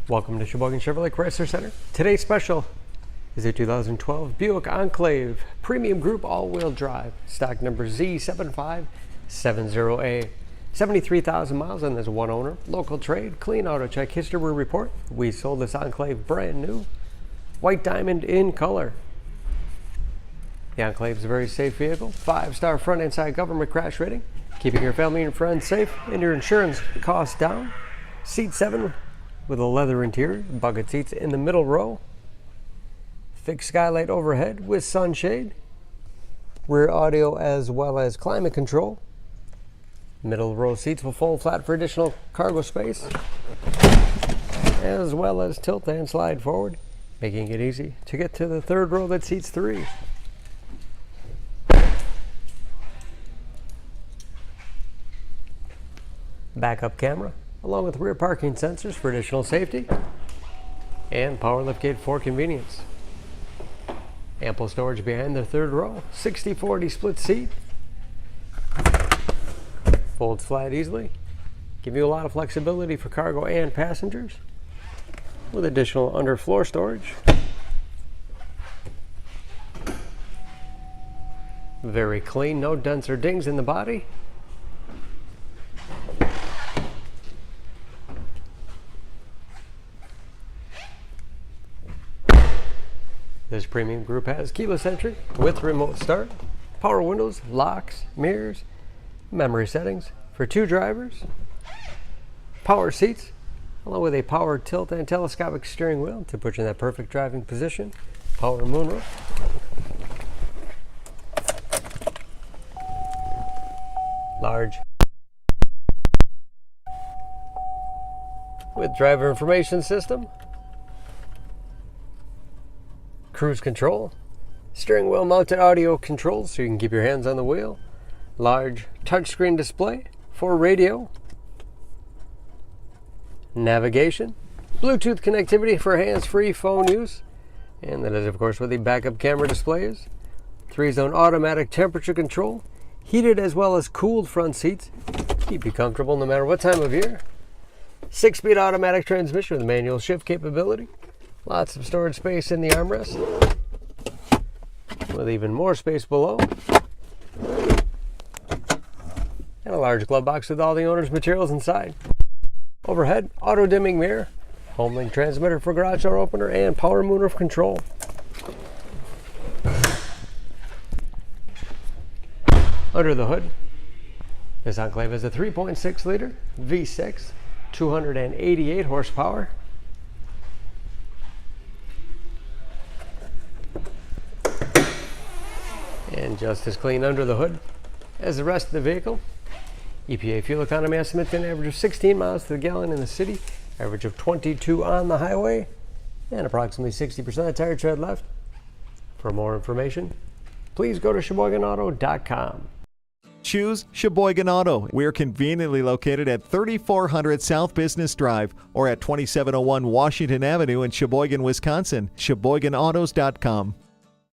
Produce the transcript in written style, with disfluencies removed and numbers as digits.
Welcome to Sheboygan Chevrolet Chrysler Center. Today's special is a 2012 Buick Enclave Premium Group all-wheel drive, stock number Z7570A. 73,000 miles and there's one owner. Local trade, clean auto check history report. We sold this Enclave brand new, white diamond in color. The Enclave is a very safe vehicle, 5-star front and side government crash rating, keeping your family and friends safe and your insurance costs down. Seat 7 with a leather interior, bucket seats in the middle row, fixed skylight overhead with sunshade, rear audio as well as climate control. Middle row seats will fold flat for additional cargo space, as well as tilt and slide forward, making it easy to get to the third row that seats 3. Backup camera, along with rear parking sensors for additional safety, and power liftgate for convenience. Ample storage behind the third row, 60/40 split seat, folds flat easily, give you a lot of flexibility for cargo and passengers, with additional underfloor storage. Very clean, no dents or dings in the body. This premium group has keyless entry with remote start, power windows, locks, mirrors, memory settings for 2 drivers, power seats, along with a power tilt and telescopic steering wheel to put you in that perfect driving position, power moonroof, large with driver information system, cruise control, steering wheel mounted audio controls so you can keep your hands on the wheel, large touchscreen display for radio, navigation, Bluetooth connectivity for hands-free phone use, and that is of course where the backup camera display is, 3-zone automatic temperature control, heated as well as cooled front seats, keep you comfortable no matter what time of year, 6-speed automatic transmission with manual shift capability, lots of storage space in the armrest, with even more space below, and a large glove box with all the owner's materials inside. Overhead, auto-dimming mirror, home-link transmitter for garage door opener, and power moonroof control. Under the hood, this Enclave has a 3.6-liter V6, 288 horsepower. And just as clean under the hood as the rest of the vehicle. EPA fuel economy estimate an average of 16 miles to the gallon in the city, average of 22 on the highway, and approximately 60% of tire tread left. For more information, please go to SheboyganAuto.com. Choose Sheboygan Auto. We're conveniently located at 3400 South Business Drive or at 2701 Washington Avenue in Sheboygan, Wisconsin. SheboyganAutos.com.